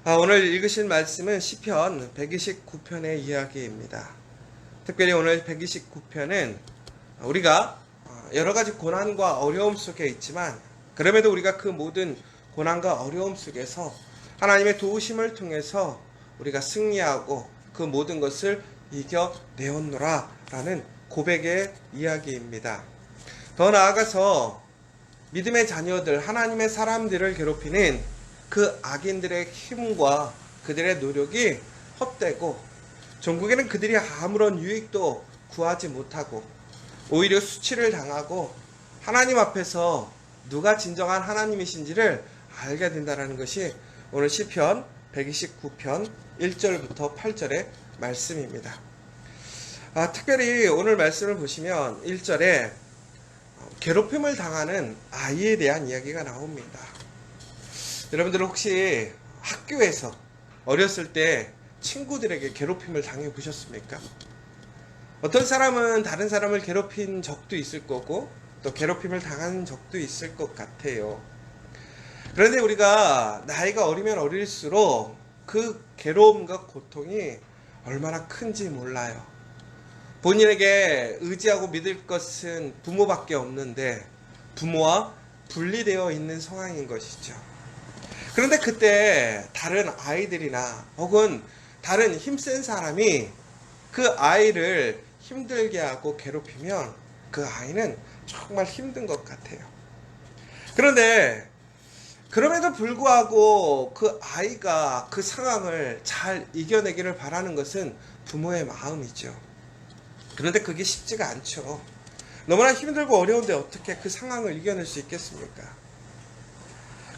오늘 읽으실 말씀은 시편 129편의 이야기입니다. 특별히 오늘 129편은 우리가 여러 가지 고난과 어려움 속에 있지만 그럼에도 우리가 그 모든 고난과 어려움 속에서 하나님의 도우심을 통해서 우리가 승리하고 그 모든 것을 이겨내었노라 라는 고백의 이야기입니다. 더 나아가서 믿음의 자녀들, 하나님의 사람들을 괴롭히는 그 악인들의 힘과 그들의 노력이 헛되고 전국에는 그들이 아무런 유익도 구하지 못하고 오히려 수치를 당하고 하나님 앞에서 누가 진정한 하나님이신지를 알게 된다는 것이 오늘 시편 129편 1절부터 8절의 말씀입니다. 특별히 오늘 말씀을 보시면 1절에 괴롭힘을 당하는 아이에 대한 이야기가 나옵니다. 여러분들 혹시 학교에서 어렸을 때 친구들에게 괴롭힘을 당해 보셨습니까? 어떤 사람은 다른 사람을 괴롭힌 적도 있을 거고 또 괴롭힘을 당한 적도 있을 것 같아요. 그런데 우리가 나이가 어리면 어릴수록 그 괴로움과 고통이 얼마나 큰지 몰라요. 본인에게 의지하고 믿을 것은 부모밖에 없는데 부모와 분리되어 있는 상황인 것이죠. 그런데 그때 다른 아이들이나 혹은 다른 힘센 사람이 그 아이를 힘들게 하고 괴롭히면 그 아이는 정말 힘든 것 같아요. 그런데 그럼에도 불구하고 그 아이가 그 상황을 잘 이겨내기를 바라는 것은 부모의 마음이죠. 그런데 그게 쉽지가 않죠. 너무나 힘들고 어려운데 어떻게 그 상황을 이겨낼 수 있겠습니까?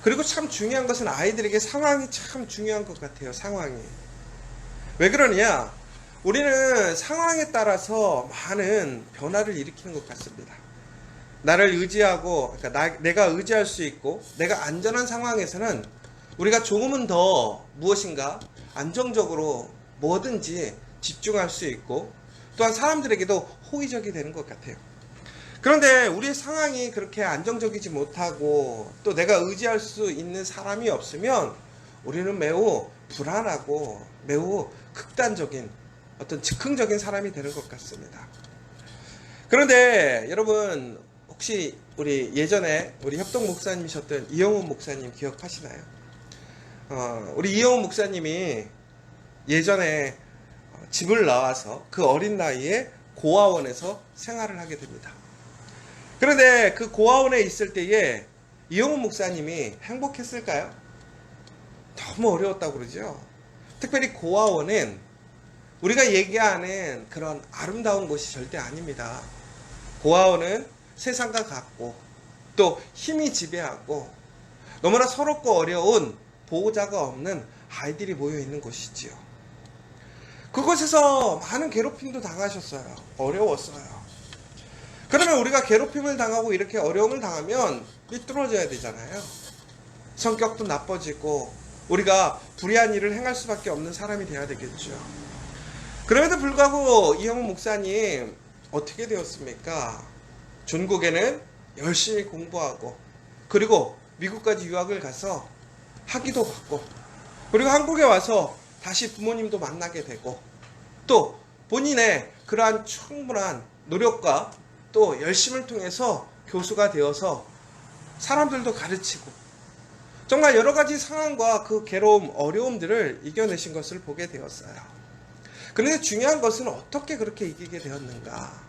그리고 참 중요한 것은 아이들에게 상황이 참 중요한 것 같아요. 상황이. 왜 그러냐? 우리는 상황에 따라서 많은 변화를 일으키는 것 같습니다. 나를 의지하고, 그러니까 내가 의지할 수 있고, 내가 안전한 상황에서는 우리가 조금은 더 무엇인가 안정적으로 뭐든지 집중할 수 있고, 또한 사람들에게도 호의적이 되는 것 같아요. 그런데 우리의 상황이 그렇게 안정적이지 못하고 또 내가 의지할 수 있는 사람이 없으면 우리는 매우 불안하고 매우 극단적인 어떤 즉흥적인 사람이 되는 것 같습니다. 그런데 여러분 혹시 우리 예전에 우리 협동 목사님이셨던 이영훈 목사님 기억하시나요? 우리 이영훈 목사님이 예전에 집을 나와서 그 어린 나이에 고아원에서 생활을 하게 됩니다. 그런데 그 고아원에 있을 때에 이영훈 목사님이 행복했을까요? 너무 어려웠다고 그러죠. 특별히 고아원은 우리가 얘기하는 그런 아름다운 곳이 절대 아닙니다. 고아원은 세상과 같고 또 힘이 지배하고 너무나 서럽고 어려운 보호자가 없는 아이들이 모여 있는 곳이지요. 그곳에서 많은 괴롭힘도 당하셨어요. 어려웠어요. 그러면 우리가 괴롭힘을 당하고 이렇게 어려움을 당하면 삐뚤어져야 되잖아요. 성격도 나빠지고 우리가 불의한 일을 행할 수밖에 없는 사람이 돼야 되겠죠. 그럼에도 불구하고 이영훈 목사님 어떻게 되었습니까? 중국에는 열심히 공부하고 그리고 미국까지 유학을 가서 학위도 받고 그리고 한국에 와서 다시 부모님도 만나게 되고 또 본인의 그러한 충분한 노력과 또 열심을 통해서 교수가 되어서 사람들도 가르치고 정말 여러 가지 상황과 그 괴로움, 어려움들을 이겨내신 것을 보게 되었어요. 그런데 중요한 것은 어떻게 그렇게 이기게 되었는가?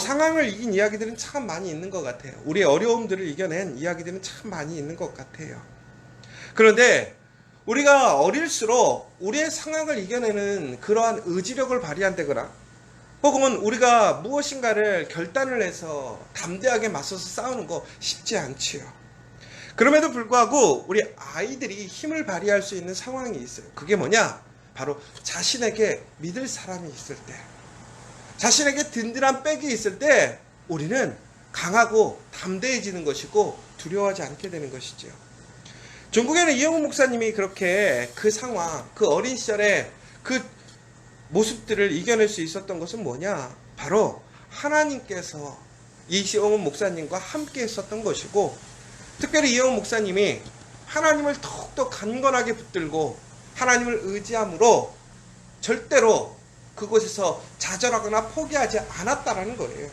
상황을 이긴 이야기들은 참 많이 있는 것 같아요. 우리의 어려움들을 이겨낸 이야기들은 참 많이 있는 것 같아요. 그런데 우리가 어릴수록 우리의 상황을 이겨내는 그러한 의지력을 발휘한다거나 혹은 우리가 무엇인가를 결단을 해서 담대하게 맞서서 싸우는 거 쉽지 않지요. 그럼에도 불구하고 우리 아이들이 힘을 발휘할 수 있는 상황이 있어요. 그게 뭐냐? 바로 자신에게 믿을 사람이 있을 때, 자신에게 든든한 백이 있을 때 우리는 강하고 담대해지는 것이고 두려워하지 않게 되는 것이죠. 중국에는 이영훈 목사님이 그렇게 그 상황, 그 어린 시절에 그 모습들을 이겨낼 수 있었던 것은 뭐냐? 바로 하나님께서 이영훈 목사님과 함께 했었던 것이고 특별히 이영훈 목사님이 하나님을 더욱더 강건하게 붙들고 하나님을 의지함으로 절대로 그곳에서 좌절하거나 포기하지 않았다라는 거예요.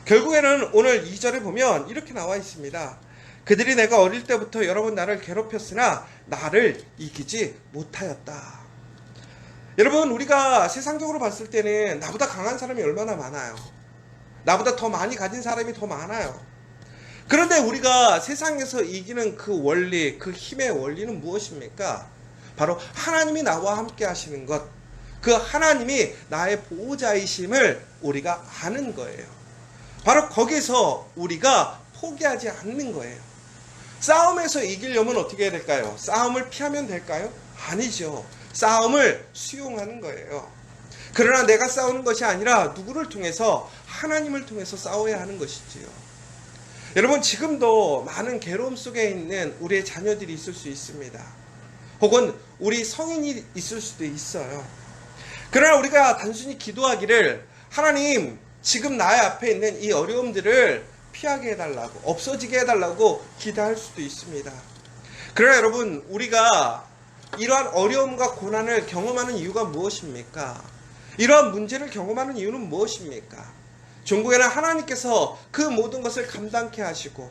결국에는 오늘 2절에 보면 이렇게 나와 있습니다. 그들이 내가 어릴 때부터 여러 번 나를 괴롭혔으나 나를 이기지 못하였다. 여러분, 우리가 세상적으로 봤을 때는 나보다 강한 사람이 얼마나 많아요. 나보다 더 많이 가진 사람이 더 많아요. 그런데 우리가 세상에서 이기는 그 원리, 그 힘의 원리는 무엇입니까? 바로 하나님이 나와 함께 하시는 것, 그 하나님이 나의 보호자이심을 우리가 아는 거예요. 바로 거기서 우리가 포기하지 않는 거예요. 싸움에서 이기려면 어떻게 해야 될까요? 싸움을 피하면 될까요? 아니죠. 싸움을 수용하는 거예요. 그러나 내가 싸우는 것이 아니라 누구를 통해서? 하나님을 통해서 싸워야 하는 것이지요. 여러분, 지금도 많은 괴로움 속에 있는 우리의 자녀들이 있을 수 있습니다. 혹은 우리 성인이 있을 수도 있어요. 그러나 우리가 단순히 기도하기를 하나님, 지금 나의 앞에 있는 이 어려움들을 피하게 해달라고, 없어지게 해달라고 기도할 수도 있습니다. 그러나 여러분, 우리가 이러한 어려움과 고난을 경험하는 이유가 무엇입니까? 이러한 문제를 경험하는 이유는 무엇입니까? 종국에는 하나님께서 그 모든 것을 감당케 하시고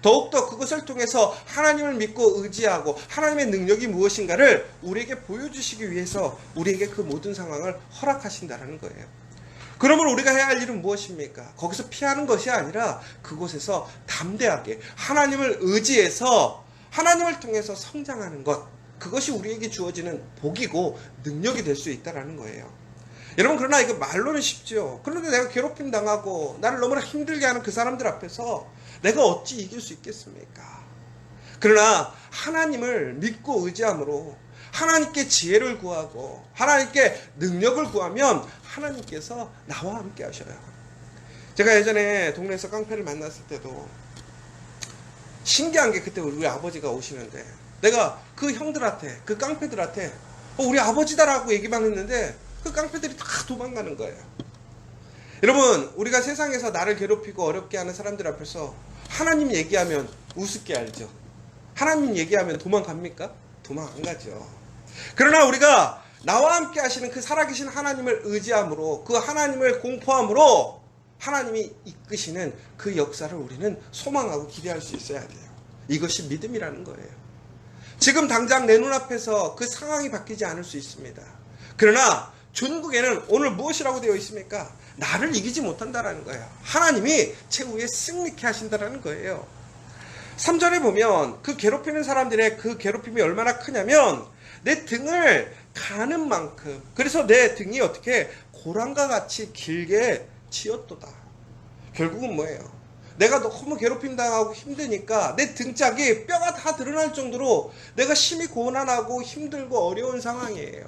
더욱더 그것을 통해서 하나님을 믿고 의지하고 하나님의 능력이 무엇인가를 우리에게 보여주시기 위해서 우리에게 그 모든 상황을 허락하신다는 거예요. 그러면 우리가 해야 할 일은 무엇입니까? 거기서 피하는 것이 아니라 그곳에서 담대하게 하나님을 의지해서 하나님을 통해서 성장하는 것, 그것이 우리에게 주어지는 복이고 능력이 될 수 있다는 거예요. 여러분, 그러나 이거 말로는 쉽죠. 그런데 내가 괴롭힘 당하고 나를 너무나 힘들게 하는 그 사람들 앞에서 내가 어찌 이길 수 있겠습니까? 그러나 하나님을 믿고 의지함으로 하나님께 지혜를 구하고 하나님께 능력을 구하면 하나님께서 나와 함께 하셔요. 제가 예전에 동네에서 깡패를 만났을 때도 신기한 게, 그때 우리 아버지가 오시는데 내가 그 형들한테, 그 깡패들한테 우리 아버지다라고 얘기만 했는데 그 깡패들이 다 도망가는 거예요. 여러분, 우리가 세상에서 나를 괴롭히고 어렵게 하는 사람들 앞에서 하나님 얘기하면 우습게 알죠. 하나님 얘기하면 도망갑니까? 도망 안 가죠. 그러나 우리가 나와 함께 하시는 그 살아계신 하나님을 의지함으로, 그 하나님을 공포함으로 하나님이 이끄시는 그 역사를 우리는 소망하고 기대할 수 있어야 돼요. 이것이 믿음이라는 거예요. 지금 당장 내 눈앞에서 그 상황이 바뀌지 않을 수 있습니다. 그러나 전국에는 오늘 무엇이라고 되어 있습니까? 나를 이기지 못한다라는 거예요. 하나님이 최후에 승리케 하신다라는 거예요. 3절에 보면 그 괴롭히는 사람들의 그 괴롭힘이 얼마나 크냐면 내 등을 가는 만큼, 그래서 내 등이 어떻게 고랑과 같이 길게 지었도다. 결국은 뭐예요? 내가 너무 괴롭힘 당하고 힘드니까 내 등짝이 뼈가 다 드러날 정도로 내가 심히 고난하고 힘들고 어려운 상황이에요.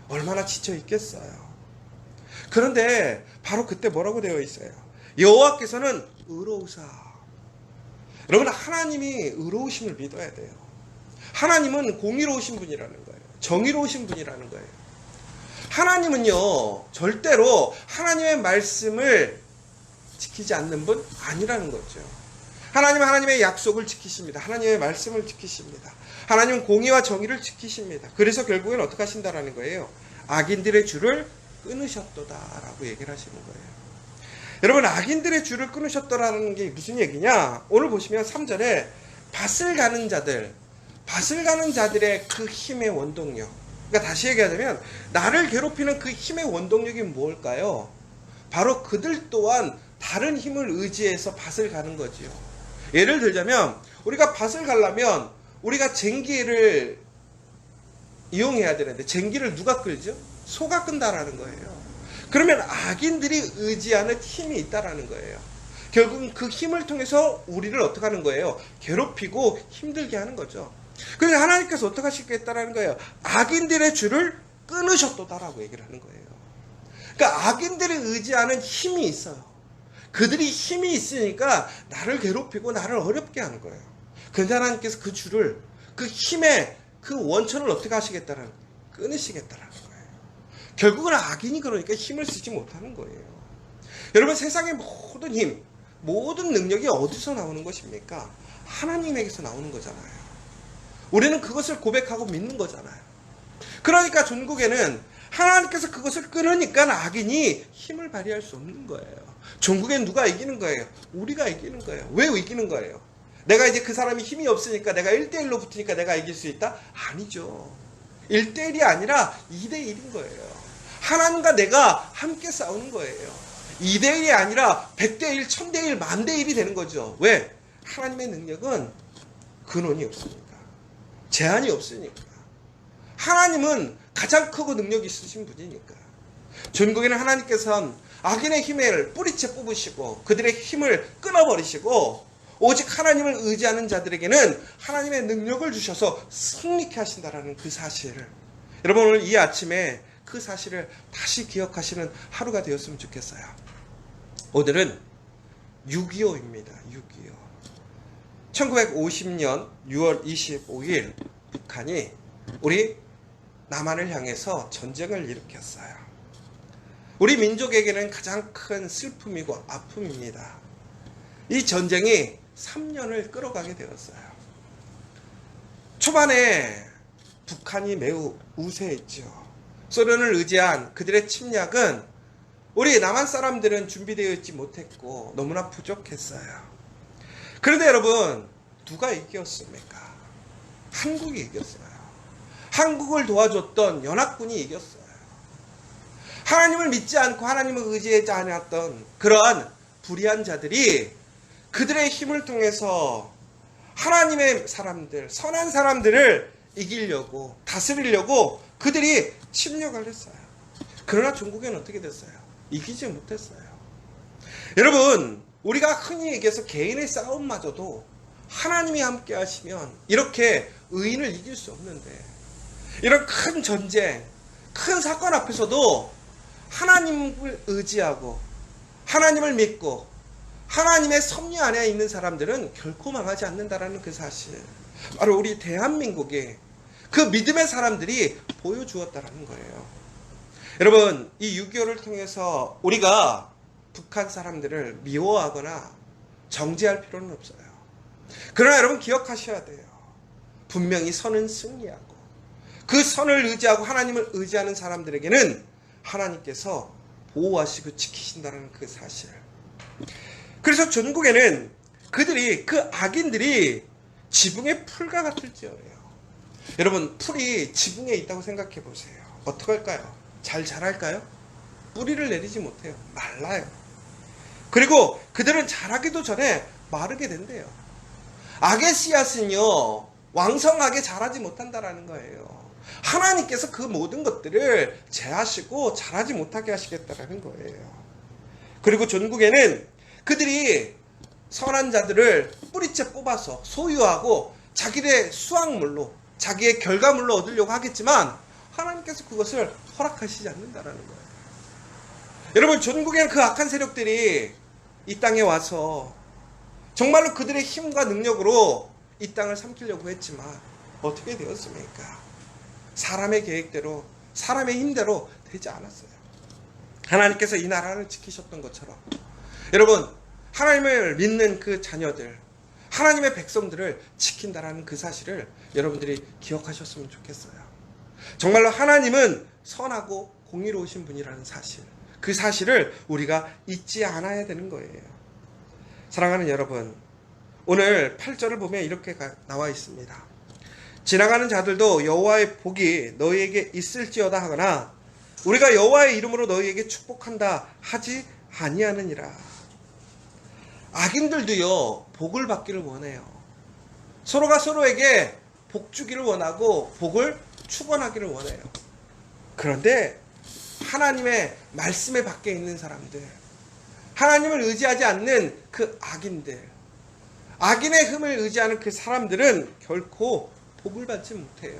얼마나 지쳐 있겠어요. 그런데 바로 그때 뭐라고 되어 있어요? 여호와께서는 의로우사. 여러분, 하나님이 의로우심을 믿어야 돼요. 하나님은 공의로우신 분이라는 거예요. 정의로우신 분이라는 거예요. 하나님은요, 절대로 하나님의 말씀을 지키지 않는 분 아니라는 거죠. 하나님은 하나님의 약속을 지키십니다. 하나님의 말씀을 지키십니다. 하나님은 공의와 정의를 지키십니다. 그래서 결국엔 어떻게 하신다라는 거예요? 악인들의 줄을 끊으셨도다라고 얘기를 하시는 거예요. 여러분, 악인들의 줄을 끊으셨더라는 게 무슨 얘기냐? 오늘 보시면 3절에 밭을 가는 자들의 그 힘의 원동력. 그러니까 다시 얘기하자면 나를 괴롭히는 그 힘의 원동력이 뭘까요? 바로 그들 또한 다른 힘을 의지해서 밭을 가는 거지요. 예를 들자면 우리가 밭을 가려면 우리가 쟁기를 이용해야 되는데 쟁기를 누가 끌죠? 소가 끈다라는 거예요. 그러면 악인들이 의지하는 힘이 있다라는 거예요. 결국은 그 힘을 통해서 우리를 어떻게 하는 거예요? 괴롭히고 힘들게 하는 거죠. 그래서 하나님께서 어떻게 하시겠다라는 거예요? 악인들의 줄을 끊으셨도다라고 얘기를 하는 거예요. 그러니까 악인들이 의지하는 힘이 있어요. 그들이 힘이 있으니까 나를 괴롭히고 나를 어렵게 하는 거예요. 그런데 하나님께서 그 줄을, 그 힘의 그 원천을 어떻게 하시겠다라는 거예요? 끊으시겠다라는 거예요. 결국은 악인이 그러니까 힘을 쓰지 못하는 거예요. 여러분, 세상의 모든 힘, 모든 능력이 어디서 나오는 것입니까? 하나님에게서 나오는 거잖아요. 우리는 그것을 고백하고 믿는 거잖아요. 그러니까 종국에는 하나님께서 그것을 끊으니까 악인이 힘을 발휘할 수 없는 거예요. 종국엔 누가 이기는 거예요? 우리가 이기는 거예요. 왜 이기는 거예요? 내가 이제 그 사람이 힘이 없으니까 내가 1대1로 붙으니까 내가 이길 수 있다? 아니죠. 1대1이 아니라 2대1인 거예요. 하나님과 내가 함께 싸우는 거예요. 2대1이 아니라 100대1, 1000대1, 10,000대1이 되는 거죠. 왜? 하나님의 능력은 근원이 없으니까. 제한이 없으니까. 하나님은 가장 크고 능력이 있으신 분이니까. 전국에는 하나님께서는 악인의 힘을 뿌리채 뽑으시고 그들의 힘을 끊어버리시고 오직 하나님을 의지하는 자들에게는 하나님의 능력을 주셔서 승리케 하신다라는 그 사실을, 여러분 오늘 이 아침에 그 사실을 다시 기억하시는 하루가 되었으면 좋겠어요. 오늘은 6.25입니다. 6.25. 1950년 6월 25일 북한이 우리 남한을 향해서 전쟁을 일으켰어요. 우리 민족에게는 가장 큰 슬픔이고 아픔입니다. 이 전쟁이 3년을 끌어가게 되었어요. 초반에 북한이 매우 우세했죠. 소련을 의지한 그들의 침략은 우리 남한 사람들은 준비되어 있지 못했고 너무나 부족했어요. 그런데 여러분, 누가 이겼습니까? 한국이 이겼어요. 한국을 도와줬던 연합군이 이겼어요. 하나님을 믿지 않고 하나님을 의지하지 않았던 그러한 불의한 자들이 그들의 힘을 통해서 하나님의 사람들, 선한 사람들을 이기려고, 다스리려고 그들이 침략을 했어요. 그러나 중국에는 어떻게 됐어요? 이기지 못했어요. 여러분, 우리가 흔히 얘기해서 개인의 싸움마저도 하나님이 함께 하시면 이렇게 의인을 이길 수 없는데, 이런 큰 전쟁, 큰 사건 앞에서도 하나님을 의지하고 하나님을 믿고 하나님의 섭리 안에 있는 사람들은 결코 망하지 않는다라는 그 사실, 바로 우리 대한민국의 그 믿음의 사람들이 보여주었다라는 거예요. 여러분, 이 6.25를 통해서 우리가 북한 사람들을 미워하거나 정죄할 필요는 없어요. 그러나 여러분 기억하셔야 돼요. 분명히 선은 승리하고 그 선을 의지하고 하나님을 의지하는 사람들에게는 하나님께서 보호하시고 지키신다는 그 사실. 그래서 전국에는 그들이, 그 악인들이 지붕의 풀과 같을지어래요. 여러분, 풀이 지붕에 있다고 생각해 보세요. 어떻게 할까요? 잘 자랄까요? 뿌리를 내리지 못해요. 말라요. 그리고 그들은 자라기도 전에 마르게 된대요. 악의 씨앗은요, 왕성하게 자라지 못한다라는 거예요. 하나님께서 그 모든 것들을 제하시고 자라지 못하게 하시겠다라는 거예요. 그리고 전국에는 그들이 선한 자들을 뿌리째 뽑아서 소유하고 자기의 수확물로, 자기의 결과물로 얻으려고 하겠지만 하나님께서 그것을 허락하시지 않는다라는 거예요. 여러분, 전국에는 그 악한 세력들이 이 땅에 와서 정말로 그들의 힘과 능력으로 이 땅을 삼키려고 했지만 어떻게 되었습니까? 사람의 계획대로, 사람의 힘대로 되지 않았어요. 하나님께서 이 나라를 지키셨던 것처럼 여러분, 하나님을 믿는 그 자녀들, 하나님의 백성들을 지킨다라는 그 사실을 여러분들이 기억하셨으면 좋겠어요. 정말로 하나님은 선하고 공의로우신 분이라는 사실, 그 사실을 우리가 잊지 않아야 되는 거예요. 사랑하는 여러분, 오늘 8절을 보면 이렇게 나와 있습니다. 지나가는 자들도 여호와의 복이 너희에게 있을지어다 하거나 우리가 여호와의 이름으로 너희에게 축복한다 하지 아니하느니라. 악인들도요, 복을 받기를 원해요. 서로가 서로에게 복 주기를 원하고 복을 축원하기를 원해요. 그런데 하나님의 말씀에 밖에 있는 사람들, 하나님을 의지하지 않는 그 악인들, 악인의 흠을 의지하는 그 사람들은 결코 복을 받지 못해요.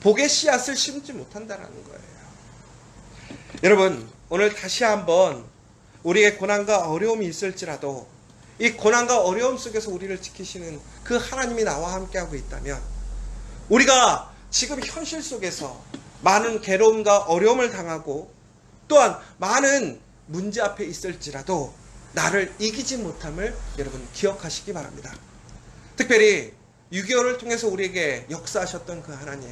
복의 씨앗을 심지 못한다는 거예요. 여러분, 오늘 다시 한번 우리의 고난과 어려움이 있을지라도 이 고난과 어려움 속에서 우리를 지키시는 그 하나님이 나와 함께하고 있다면, 우리가 지금 현실 속에서 많은 괴로움과 어려움을 당하고 또한 많은 문제 앞에 있을지라도 나를 이기지 못함을 여러분 기억하시기 바랍니다. 특별히 6.25를 통해서 우리에게 역사하셨던 그 하나님,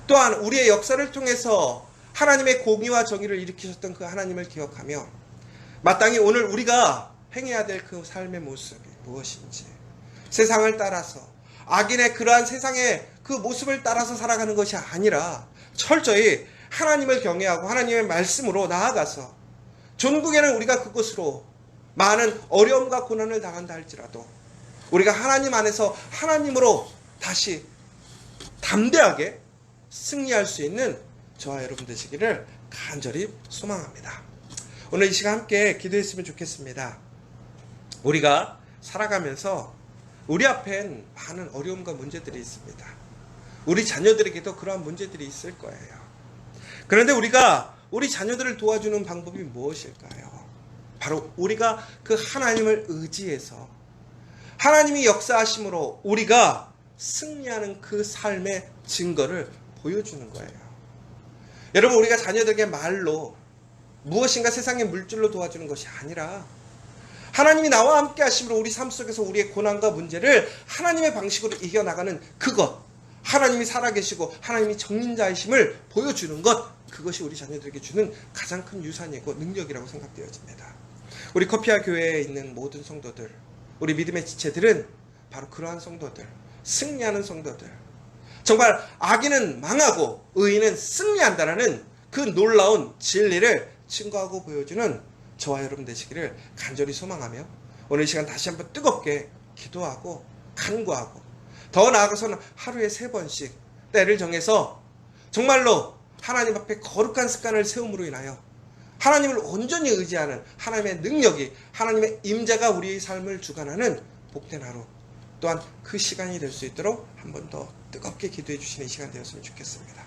또한 우리의 역사를 통해서 하나님의 공의와 정의를 일으키셨던 그 하나님을 기억하며 마땅히 오늘 우리가 행해야 될 그 삶의 모습이 무엇인지, 세상을 따라서 악인의 그러한 세상의 그 모습을 따라서 살아가는 것이 아니라 철저히 하나님을 경외하고 하나님의 말씀으로 나아가서 전국에는 우리가 그것으로 많은 어려움과 고난을 당한다 할지라도 우리가 하나님 안에서 하나님으로 다시 담대하게 승리할 수 있는 저와 여러분 되시기를 간절히 소망합니다. 오늘 이 시간 함께 기도했으면 좋겠습니다. 우리가 살아가면서 우리 앞엔 많은 어려움과 문제들이 있습니다. 우리 자녀들에게도 그러한 문제들이 있을 거예요. 그런데 우리가 우리 자녀들을 도와주는 방법이 무엇일까요? 바로 우리가 그 하나님을 의지해서 하나님이 역사하심으로 우리가 승리하는 그 삶의 증거를 보여주는 거예요. 여러분, 우리가 자녀들에게 말로 무엇인가 세상의 물질로 도와주는 것이 아니라 하나님이 나와 함께 하심으로 우리 삶 속에서 우리의 고난과 문제를 하나님의 방식으로 이겨나가는 그것, 하나님이 살아계시고 하나님이 정인자이심을 보여주는 것, 그것이 우리 자녀들에게 주는 가장 큰 유산이고 능력이라고 생각되어집니다. 우리 커피아 교회에 있는 모든 성도들, 우리 믿음의 지체들은 바로 그러한 성도들, 승리하는 성도들, 정말 악인은 망하고 의인은 승리한다라는 그 놀라운 진리를 증거하고 보여주는 저와 여러분 되시기를 간절히 소망하며 오늘 이 시간 다시 한번 뜨겁게 기도하고 간구하고 더 나아가서는 하루에 3번씩 때를 정해서 정말로 하나님 앞에 거룩한 습관을 세움으로 인하여 하나님을 온전히 의지하는 하나님의 능력이, 하나님의 임재가 우리의 삶을 주관하는 복된 하루, 또한 그 시간이 될 수 있도록 한 번 더 뜨겁게 기도해 주시는 이 시간 되었으면 좋겠습니다.